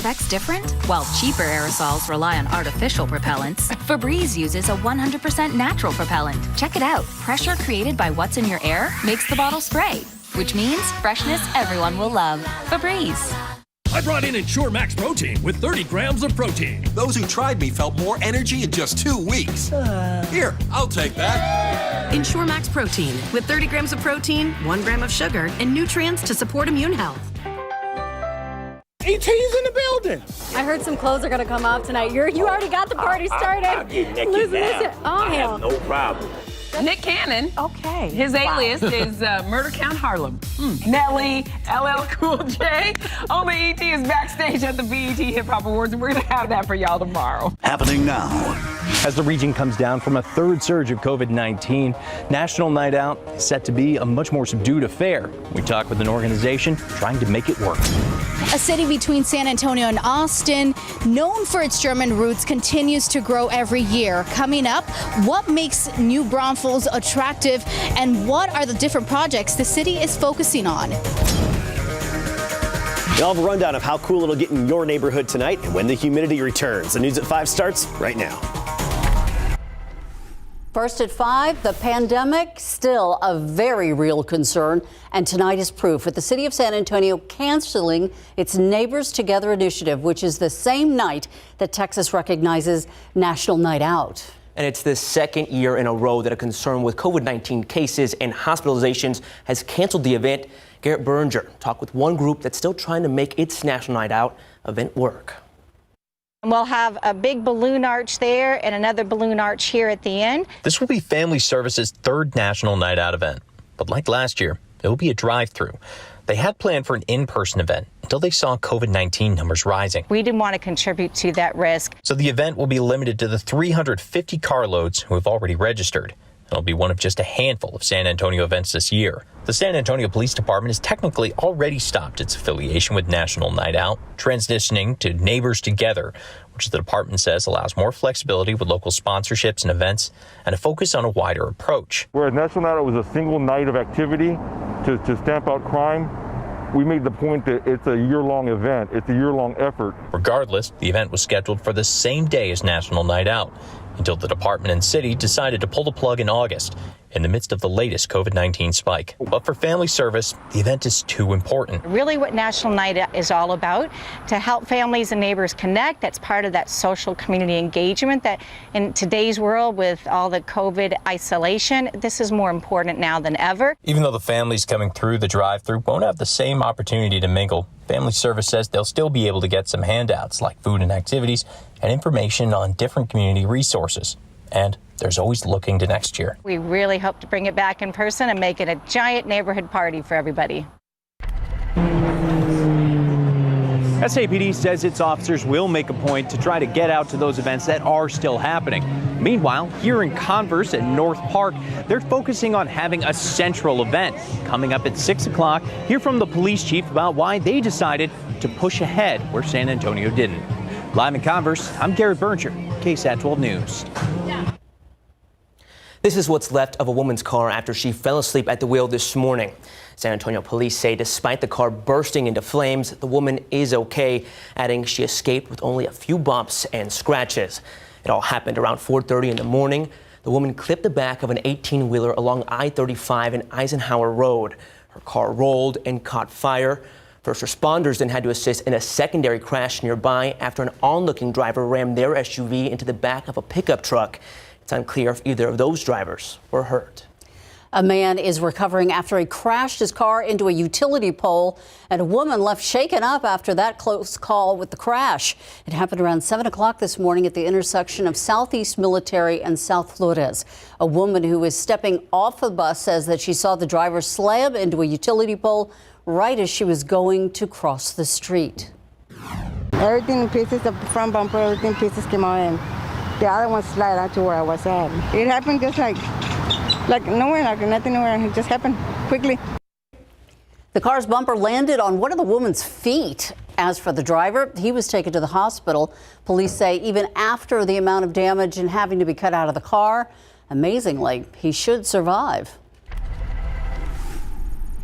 effects different? While cheaper aerosols rely on artificial propellants, Febreze uses a 100% natural propellant. Check it out. Pressure created by what's in your air makes the bottle spray, which means freshness everyone will love. Febreze. I brought in Ensure Max Protein with 30 grams of protein. Those who tried me felt more energy in just 2 weeks. Here, I'll take that. Ensure Max Protein with 30 grams of protein, 1 gram of sugar, and nutrients to support immune health. ET's in the building. I heard some clothes are going to come out tonight. You already got the party started. I'll get naked now. Oh, I hell. have no problem. Nick Cannon. Okay. His alias is Murder Count Harlem. Nelly, LL Cool J. Only ET is backstage at the BET Hip Hop Awards, and we're going to have that for y'all tomorrow. Happening now. As the region comes down from a third surge of COVID-19, National Night Out is set to be a much more subdued affair. We talk with an organization trying to make it work. A city between San Antonio and Austin, known for its German roots, continues to grow every year. Coming up, what makes New Braunfels attractive, and what are the different projects the city is focusing on? You'll have a rundown of how cool it'll get in your neighborhood tonight and when the humidity returns. The News at 5 starts right now. First at 5, the pandemic, still a very real concern. And tonight is proof with the city of San Antonio canceling its Neighbors Together initiative, which is the same night that Texas recognizes National Night Out. And it's the second year in a row that a concern with COVID-19 cases and hospitalizations has canceled the event. Garrett Berger talked with one group that's still trying to make its National Night Out event work. We'll have a big balloon arch there and another balloon arch here at the end. This will be Family Services' third National Night Out event. But like last year, it will be a drive-through. They had planned for an in-person event until they saw COVID-19 numbers rising. We didn't want to contribute to that risk. So the event will be limited to the 350 carloads who have already registered. It'll be one of just a handful of San Antonio events this year. The San Antonio Police Department has technically already stopped its affiliation with National Night Out, transitioning to Neighbors Together, which the department says allows more flexibility with local sponsorships and events and a focus on a wider approach. Whereas National Night Out was a single night of activity to stamp out crime, we made the point that it's a year-long event. It's a year-long effort. Regardless, the event was scheduled for the same day as National Night Out until the department and city decided to pull the plug in August in the midst of the latest COVID-19 spike. But for Family Service, the event is too important. Really what National Night Out is all about, to help families and neighbors connect. That's part of that social community engagement that in today's world with all the COVID isolation, this is more important now than ever. Even though the families coming through the drive-thru won't have the same opportunity to mingle, Family Service says they'll still be able to get some handouts like food and activities and information on different community resources. And there's always looking to next year. We really hope to bring it back in person and make it a giant neighborhood party for everybody. SAPD says its officers will make a point to try to get out to those events that are still happening. Meanwhile, here in Converse at North Park, they're focusing on having a central event. Coming up at 6 o'clock, hear from the police chief about why they decided to push ahead where San Antonio didn't. Live in Converse, I'm Garrett Berger, KSAT 12 News. This is what's left of a woman's car after she fell asleep at the wheel this morning. San Antonio police say despite the car bursting into flames, the woman is okay, adding she escaped with only a few bumps and scratches. It all happened around 4:30 in the morning. The woman clipped the back of an 18-wheeler along I-35 and Eisenhower Road. Her car rolled and caught fire. First responders then had to assist in a secondary crash nearby after an onlooking driver rammed their SUV into the back of a pickup truck. It's unclear if either of those drivers were hurt. A man is recovering after he crashed his car into a utility pole, and a woman left shaken up after that close call with the crash. It happened around 7 o'clock this morning at the intersection of Southeast Military and South Flores. A woman who was stepping off the bus says that she saw the driver slam into a utility pole right as she was going to cross the street. Everything in pieces, the front bumper, everything in pieces came out, and the other one slid out to where I was at. It happened just like nowhere, like nothing nowhere. It just happened quickly. The car's bumper landed on one of the woman's feet. As for the driver, he was taken to the hospital. Police say even after the amount of damage and having to be cut out of the car, amazingly, he should survive.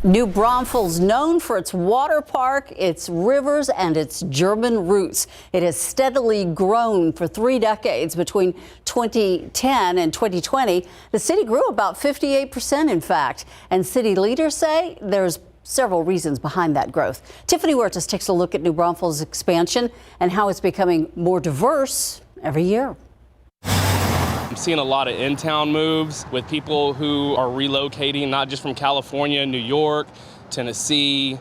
New Braunfels, known for its water park, its rivers, and its German roots. It has steadily grown for 3 decades. Between 2010 and 2020, the city grew about 58%, in fact. And city leaders say there's several reasons behind that growth. Tiffany Huertas takes a look at New Braunfels' expansion and how it's becoming more diverse every year. I'm seeing a lot of in-town moves with people who are relocating, not just from California, New York, Tennessee,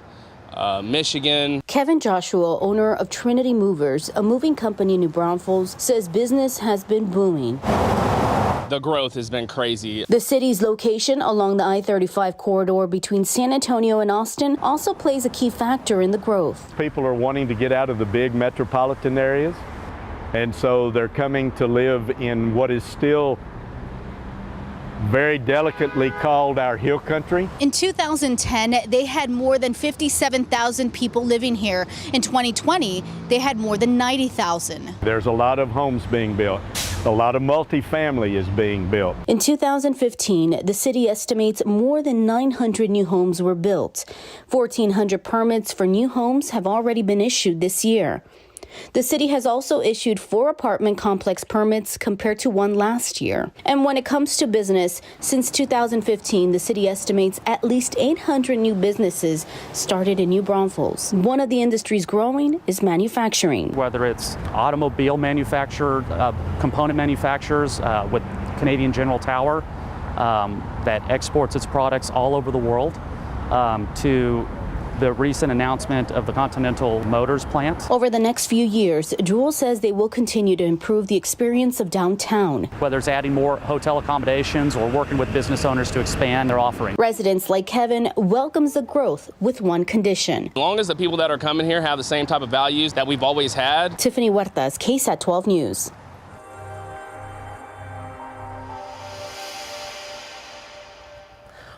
Michigan. Kevin Joshua, owner of Trinity Movers, a moving company in New Braunfels, says business has been booming. The growth has been crazy. The city's location along the I-35 corridor between San Antonio and Austin also plays a key factor in the growth. People are wanting to get out of the big metropolitan areas, and so they're coming to live in what is still very delicately called our hill country. In 2010, they had more than 57,000 people living here. In 2020, they had more than 90,000. There's a lot of homes being built. A lot of multifamily is being built. In 2015, the city estimates more than 900 new homes were built. 1,400 permits for new homes have already been issued this year. The city has also issued 4 apartment complex permits compared to 1 last year. And when it comes to business, since 2015, the city estimates at least 800 new businesses started in New Braunfels. One of the industries growing is manufacturing. Whether it's automobile manufacturer, component manufacturers with Canadian General Tower that exports its products all over the world, to the recent announcement of the Continental Motors plant. Over the next few years, Jewel says they will continue to improve the experience of downtown. Whether it's adding more hotel accommodations or working with business owners to expand their offering. Residents like Kevin welcomes the growth with one condition. As long as the people that are coming here have the same type of values that we've always had. Tiffany Huertas, KSAT 12 News.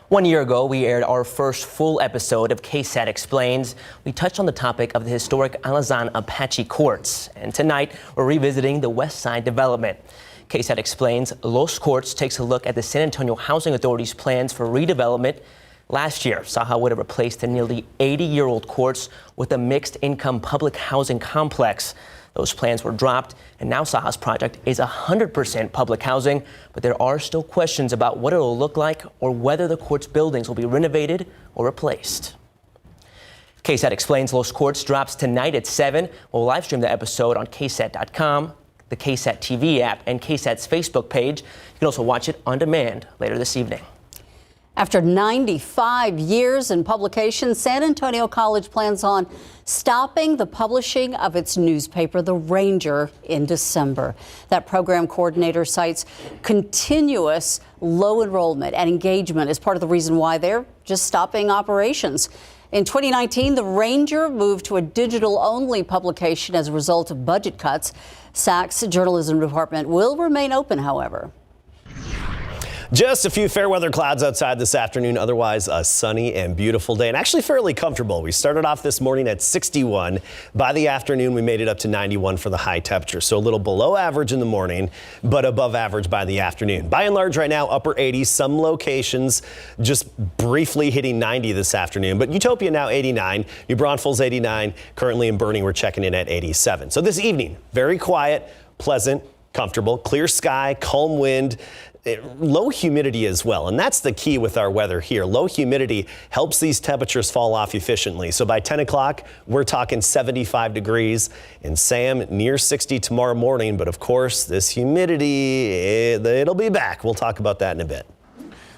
One year ago, we aired our first full episode of KSAT Explains. We touched on the topic of the historic Alazan Apache Courts. And tonight, we're revisiting the West Side development. KSAT Explains Los Courts takes a look at the San Antonio Housing Authority's plans for redevelopment. Last year, Saha would have replaced the nearly 80-year-old courts with a mixed-income public housing complex. Those plans were dropped, and now Saha's project is 100% public housing, but there are still questions about what it will look like or whether the court's buildings will be renovated or replaced. KSAT Explains Los Courts drops tonight at 7. We'll live stream the episode on KSAT.com, the KSAT TV app, and KSAT's Facebook page. You can also watch it on demand later this evening. After 95 years in publication, San Antonio College plans on stopping the publishing of its newspaper, The Ranger, in December. That program coordinator cites continuous low enrollment and engagement as part of the reason why they're just stopping operations. In 2019, The Ranger moved to a digital-only publication as a result of budget cuts. SAC's journalism department will remain open, however. Just a few fair weather clouds outside this afternoon. Otherwise, a sunny and beautiful day and actually fairly comfortable. We started off this morning at 61. By the afternoon, we made it up to 91 for the high temperature. So a little below average in the morning, but above average by the afternoon. By and large right now, upper 80s, some locations just briefly hitting 90 this afternoon. But Utopia now 89, New Braunfels 89. Currently in Bernie, we're checking in at 87. So this evening, very quiet, pleasant, comfortable, clear sky, calm wind. Low humidity as well, and that's the key with our weather here. Low humidity helps these temperatures fall off efficiently. So by 10 o'clock, we're talking 75 degrees in Sam, near 60 tomorrow morning. But of course, this humidity, it'll be back. We'll talk about that in a bit.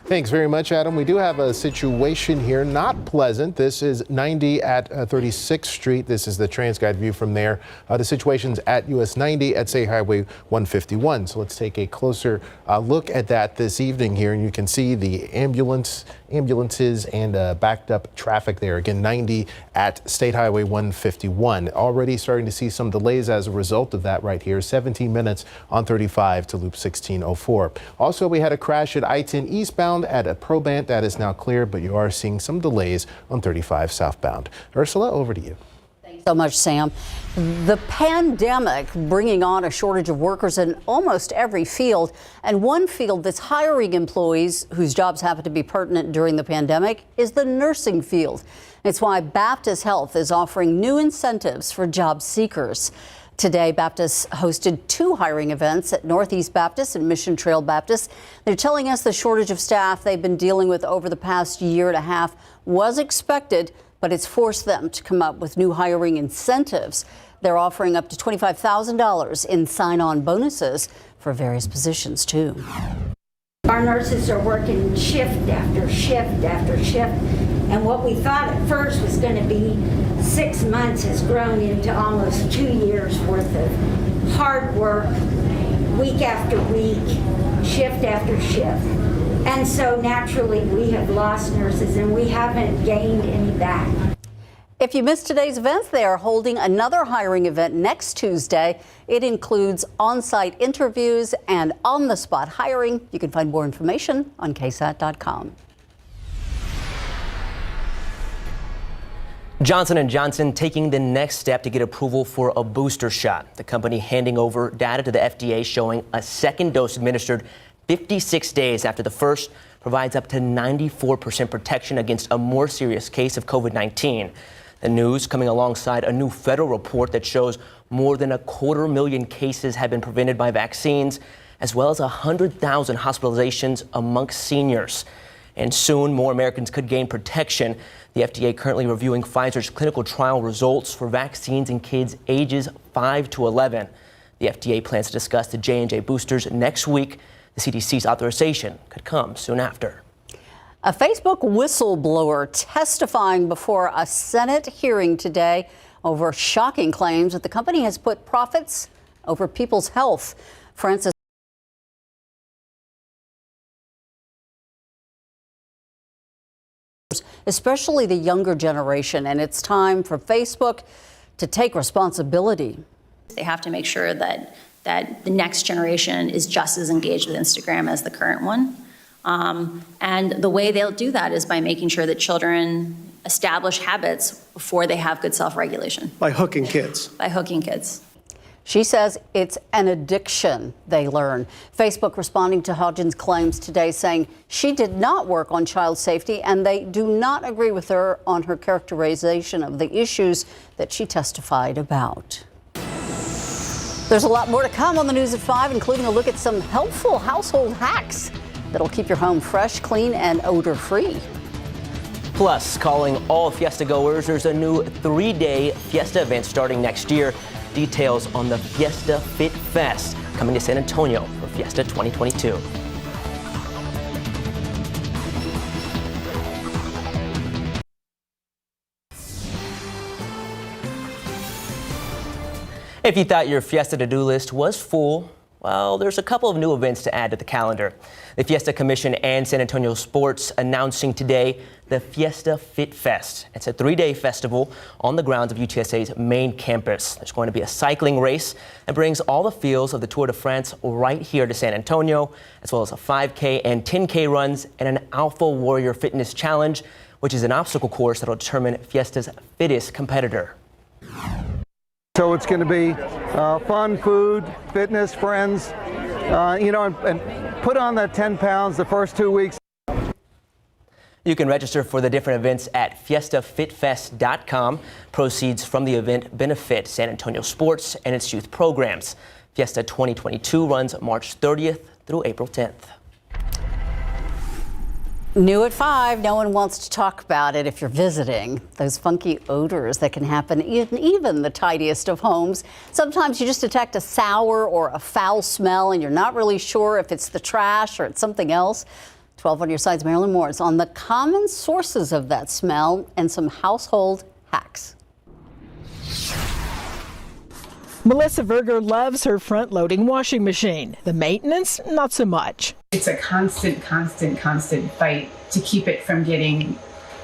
Thanks very much, Adam. We do have a situation here, not pleasant. This is 90 at 36th Street. This is the TransGuide view from there. The situation's at US 90 at State Highway 151. So let's take a closer look at that this evening here. And you can see the ambulances and backed up traffic there. Again, 90 at State Highway 151. Already starting to see some delays as a result of that right here. 17 minutes on 35 to loop 1604. Also, we had a crash at I-10 eastbound at a Probant. That is now clear, but you are seeing some delays on 35 southbound. Ursula, over to you. So much, Sam. The pandemic bringing on a shortage of workers in almost every field, and one field that's hiring employees whose jobs happen to be pertinent during the pandemic is the nursing field. It's why Baptist Health is offering new incentives for job seekers. Today, Baptist hosted 2 hiring events at Northeast Baptist and Mission Trail Baptist. They're telling us the shortage of staff they've been dealing with over the past year and a half was expected, but it's forced them to come up with new hiring incentives. They're offering up to $25,000 in sign-on bonuses for various positions, too. Our nurses are working shift after shift after shift, and what we thought at first was going to be 6 months has grown into almost 2 years worth of hard work, week after week, shift after shift. And so naturally we have lost nurses and we haven't gained any back. If you missed today's events, they are holding another hiring event next Tuesday. It includes on-site interviews and on-the-spot hiring. You can find more information on KSAT.com. Johnson & Johnson taking the next step to get approval for a booster shot. The company handing over data to the FDA showing a second dose administered 56 days after the first provides up to 94% protection against a more serious case of COVID-19. The news coming alongside a new federal report that shows more than 250,000 cases have been prevented by vaccines, as well as 100,000 hospitalizations amongst seniors. And soon more Americans could gain protection. The FDA currently reviewing Pfizer's clinical trial results for vaccines in kids ages 5 to 11. The FDA plans to discuss the J&J boosters next week. The CDC's authorization could come soon after. A Facebook whistleblower testifying before a Senate hearing today over shocking claims that the company has put profits over people's health. Francis, especially the younger generation, and it's time for Facebook to take responsibility. They have to make sure that the next generation is just as engaged with Instagram as the current one. And the way they'll do that is by making sure that children establish habits before they have good self-regulation. By hooking kids. By hooking kids. She says it's an addiction they learn. Facebook responding to Hodgins' claims today, saying she did not work on child safety and they do not agree with her on her characterization of the issues that she testified about. There's a lot more to come on the News at 5, including a look at some helpful household hacks that'll keep your home fresh, clean, and odor-free. Plus, calling all Fiesta goers, there's a new 3-day Fiesta event starting next year. Details on the Fiesta Fit Fest coming to San Antonio for Fiesta 2022. If you thought your Fiesta to-do list was full, well, there's a couple of new events to add to the calendar. The Fiesta Commission and San Antonio Sports announcing today the Fiesta Fit Fest. It's a 3-day festival on the grounds of UTSA's main campus. There's going to be a cycling race that brings all the feels of the Tour de France right here to San Antonio, as well as a 5K and 10K runs and an Alpha Warrior Fitness Challenge, which is an obstacle course that will determine Fiesta's fittest competitor. So it's going to be fun, food, fitness, friends, and put on that 10 pounds the first 2 weeks. You can register for the different events at fiestafitfest.com. Proceeds from the event benefit San Antonio Sports and its youth programs. Fiesta 2022 runs March 30th through April 10th. New at 5, no one wants to talk about it if you're visiting. Those funky odors that can happen in even the tidiest of homes. Sometimes you just detect a sour or a foul smell and you're not really sure if it's the trash or it's something else. 12 on your side's Marilyn Moore is on the common sources of that smell and some household hacks. Melissa Verger loves her front-loading washing machine. The maintenance, not so much. It's a constant fight to keep it from getting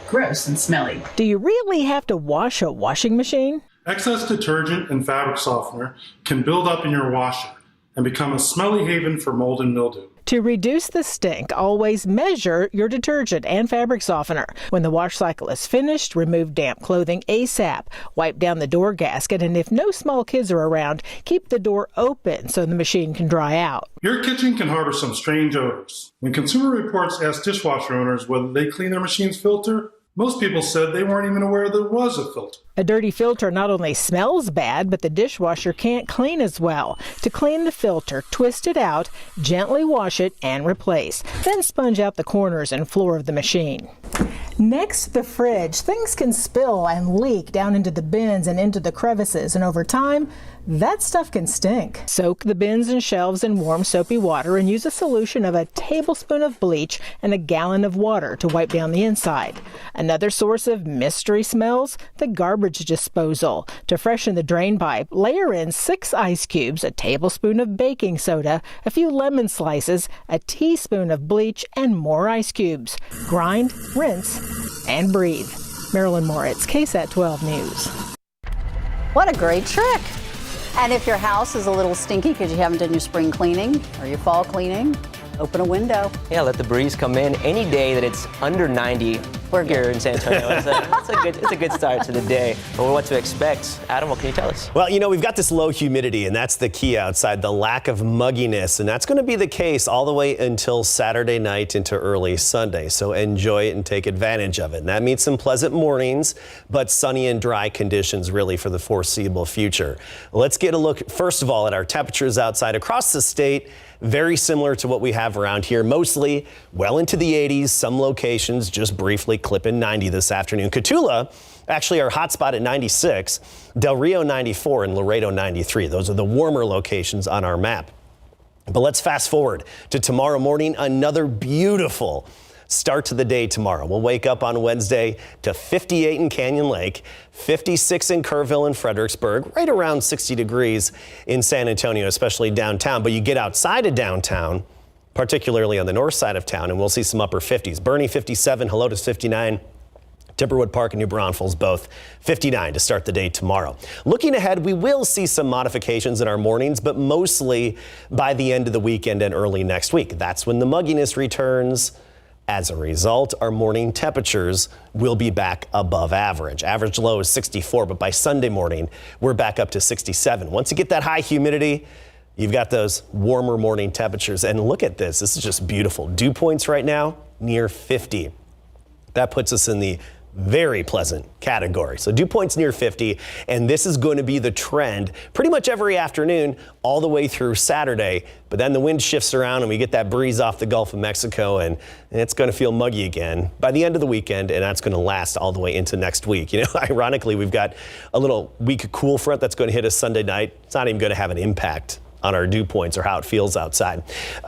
gross and smelly. Do you really have to wash a washing machine? Excess detergent and fabric softener can build up in your washer and become a smelly haven for mold and mildew. To reduce the stink, always measure your detergent and fabric softener. When the wash cycle is finished, remove damp clothing ASAP. Wipe down the door gasket, and if no small kids are around, keep the door open so the machine can dry out. Your kitchen can harbor some strange odors. When Consumer Reports asked dishwasher owners whether they clean their machine's filter, most people said they weren't even aware there was a filter. A dirty filter not only smells bad, but the dishwasher can't clean as well. To clean the filter, twist it out, gently wash it, and replace. Then sponge out the corners and floor of the machine. Next to the fridge, things can spill and leak down into the bins and into the crevices, and over time, that stuff can stink. Soak the bins and shelves in warm soapy water and use a solution of a tablespoon of bleach and a gallon of water to wipe down the inside. Another source of mystery smells, the garbage disposal. To freshen the drain pipe, layer in 6 ice cubes, a tablespoon of baking soda, a few lemon slices, a teaspoon of bleach, and more ice cubes. Grind, rinse, and breathe. Marilyn Moritz, KSAT 12 News. What a great trick. And if your house is a little stinky because you haven't done your spring cleaning or your fall cleaning, open a window. Yeah, let the breeze come in any day that it's under 90 here in San Antonio. It's a good start to the day. But what to expect? Adam, what can you tell us? Well, you know, we've got this low humidity, and that's the key outside, the lack of mugginess. And that's going to be the case all the way until Saturday night into early Sunday. So enjoy it and take advantage of it. And that means some pleasant mornings, but sunny and dry conditions really for the foreseeable future. Let's get a look, first of all, at our temperatures outside across the state. Very similar to what we have around here, mostly well into the 80s, some locations just briefly clipping 90 this afternoon. Cotulla, actually our hot spot at 96, Del Rio 94, and Laredo 93. Those are the warmer locations on our map. But let's fast forward to tomorrow morning, another beautiful start to the day tomorrow. We'll wake up on Wednesday to 58 in Canyon Lake, 56 in Kerrville and Fredericksburg, right around 60 degrees in San Antonio, especially downtown. But you get outside of downtown, particularly on the north side of town, and we'll see some upper 50s. Bernie 57, Helotes 59. Timberwood Park and New Braunfels both 59 to start the day tomorrow. Looking ahead, we will see some modifications in our mornings, but mostly by the end of the weekend and early next week. That's when the mugginess returns. As a result, our morning temperatures will be back above average. Average low is 64, but by Sunday morning, we're back up to 67. Once you get that high humidity, you've got those warmer morning temperatures. And look at this. This is just beautiful. Dew points right now near 50. That puts us in the very pleasant category. So dew points near 50, and this is going to be the trend pretty much every afternoon all the way through Saturday. But then the wind shifts around and we get that breeze off the Gulf of Mexico, and it's going to feel muggy again by the end of the weekend, and that's going to last all the way into next week. You know, ironically, we've got a little weak cool front that's going to hit us Sunday night. It's not even going to have an impact on our dew points or how it feels outside.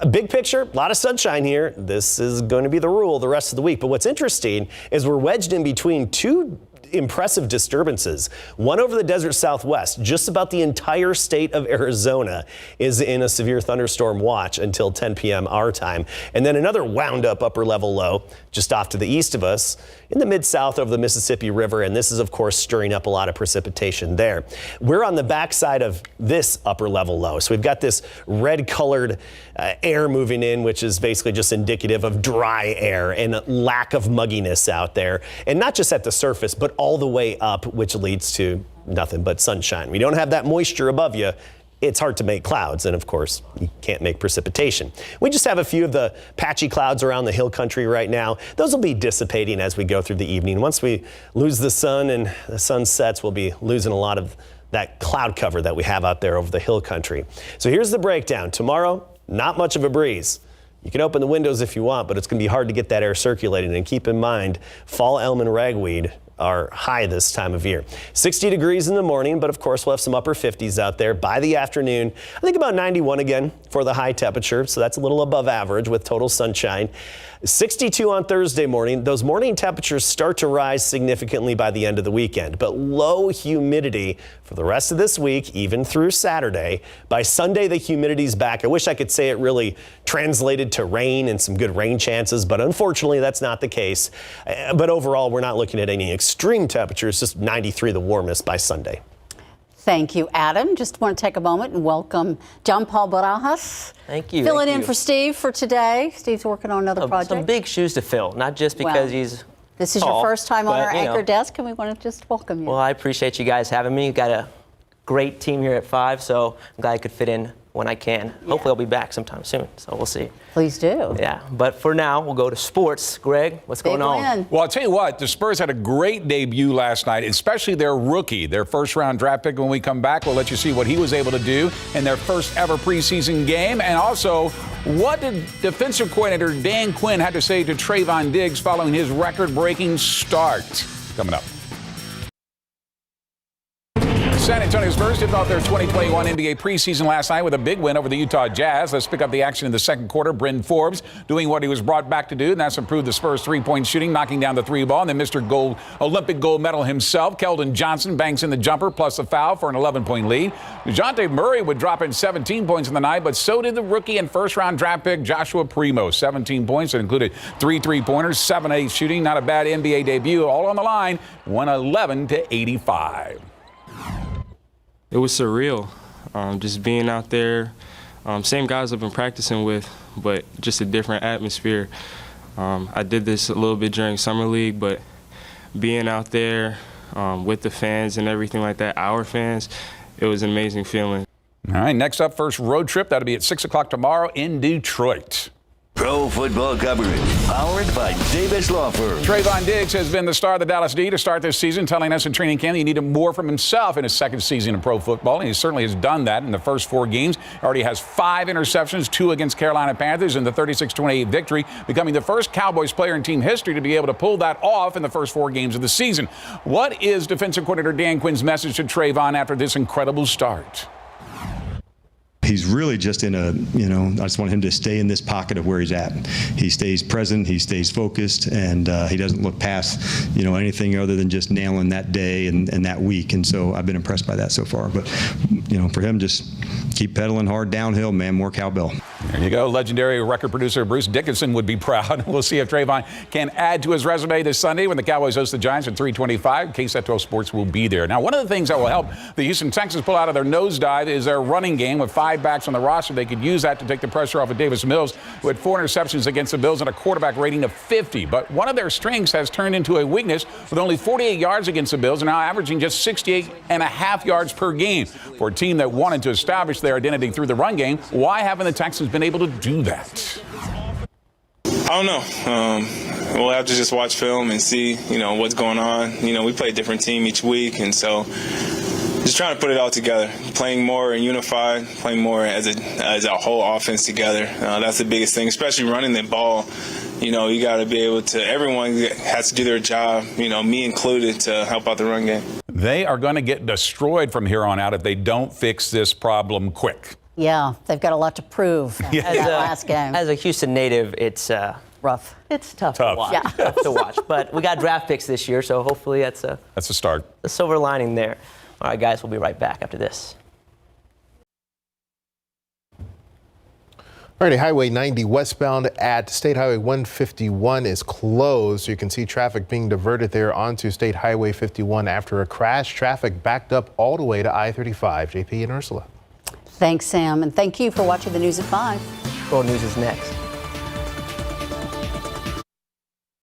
Big picture, a lot of sunshine here. This is going to be the rule the rest of the week. But what's interesting is we're wedged in between two impressive disturbances. One over the desert southwest. Just about the entire state of Arizona is in a severe thunderstorm watch until 10 p.m. our time. And then another wound up upper level low just off to the east of us in the mid-south of the Mississippi River. And this is, of course, stirring up a lot of precipitation there. We're on the backside of this upper level low. So we've got this red colored air moving in, which is basically just indicative of dry air and lack of mugginess out there. And not just at the surface, but all the way up, which leads to nothing but sunshine. We don't have that moisture above you. It's hard to make clouds, and of course, you can't make precipitation. We just have a few of the patchy clouds around the hill country right now. Those will be dissipating as we go through the evening. Once we lose the sun and the sun sets, we'll be losing a lot of that cloud cover that we have out there over the hill country. So here's the breakdown. Tomorrow, not much of a breeze. You can open the windows if you want, but it's going to be hard to get that air circulating. And keep in mind, fall elm and ragweed are high this time of year. 60 degrees in the morning, but of course we'll have some upper 50s out there. By the afternoon, I think about 91 again for the high temperature, so that's a little above average with total sunshine. 62 on Thursday morning. Those morning temperatures start to rise significantly by the end of the weekend, but low humidity for the rest of this week, even through Saturday. By Sunday, the humidity's back. I wish I could say it really translated to rain and some good rain chances, but unfortunately that's not the case. But overall, we're not looking at any extreme temperatures, just 93 the warmest by Sunday. Thank you, Adam. Just want to take a moment and welcome John Paul Barajas. Thank you. Filling thank in you. for Steve for today. Steve's working on another project. Some big shoes to fill, not just because he's This is tall, your first time on but, our you know. anchor desk, and we want to just welcome you. Well, I appreciate you guys having me. You've got a great team here at 5, so I'm glad I could fit in when I can. Hopefully I'll be back sometime soon, so we'll see. Please do. Yeah, but for now, we'll go to sports. Greg, what's going on? Well, I'll tell you what, the Spurs had a great debut last night, especially their rookie, their first-round draft pick. When we come back, we'll let you see what he was able to do in their first ever preseason game, and also what did defensive coordinator Dan Quinn have to say to Trayvon Diggs following his record-breaking start. Coming up. San Antonio Spurs tipped off their 2021 NBA preseason last night with a big win over the Utah Jazz. Let's pick up the action in the second quarter. Bryn Forbes doing what he was brought back to do, and that's improve the Spurs' three-point shooting, knocking down the three ball. And then Mr. Olympic gold medal himself, Keldon Johnson, banks in the jumper plus a foul for an 11-point lead. DeJounte Murray would drop in 17 points in the night, but so did the rookie and first-round draft pick Joshua Primo. 17 points. It included 3 3-pointers, 7-8 shooting. Not a bad NBA debut. All on the line, 111-85. It was surreal, just being out there. Same guys I've been practicing with, but just a different atmosphere. I did this a little bit during Summer League, but being out there with the fans and everything like that, our fans, it was an amazing feeling. All right, next up, first road trip. That'll be at 6 o'clock tomorrow in Detroit. Pro football coverage, powered by Davis Law Firm. Trayvon Diggs has been the star of the Dallas D to start this season, telling us in training camp he needed more from himself in his second season in pro football, and he certainly has done that in the first 4 games. Already has 5 interceptions, 2 against Carolina Panthers in the 36-28 victory, becoming the first Cowboys player in team history to be able to pull that off in the first 4 games of the season. What is defensive coordinator Dan Quinn's message to Trayvon after this incredible start? He's really just in a, I just want him to stay in this pocket of where he's at. He stays present, he stays focused, and he doesn't look past, anything other than just nailing that day and that week. And so I've been impressed by that so far. But, for him, just keep pedaling hard downhill, man, more cowbell. There you go. Legendary record producer Bruce Dickinson would be proud. We'll see if Trayvon can add to his resume this Sunday when the Cowboys host the Giants at 3:25. KSAT 12 Sports will be there. Now, one of the things that will help the Houston Texans pull out of their nosedive is their running game. With 5 backs on the roster, they could use that to take the pressure off of Davis Mills, who had 4 interceptions against the Bills and a quarterback rating of 50. But one of their strengths has turned into a weakness with only 48 yards against the Bills and now averaging just 68.5 yards per game. For a team that wanted to establish their identity through the run game, why haven't the Texans been able to do that? I don't know. We'll have to just watch film and see, what's going on. We play a different team each week, and so just trying to put it all together, playing more unified, playing more as a whole offense together. That's the biggest thing, especially running the ball. You got to be able to, everyone has to do their job, me included, to help out the run game. They are going to get destroyed from here on out if they don't fix this problem quick. Yeah, they've got a lot to prove after that last game. As a Houston native, it's rough. It's tough to watch. Yeah. Tough to watch. But we got draft picks this year, so hopefully that's a start. The silver lining there. All right, guys, we'll be right back after this. All right, Highway 90 westbound at State Highway 151 is closed. You can see traffic being diverted there onto State Highway 51 after a crash. Traffic backed up all the way to I-35. JP and Ursula. Thanks, Sam, and thank you for watching the news at 5. World News is next.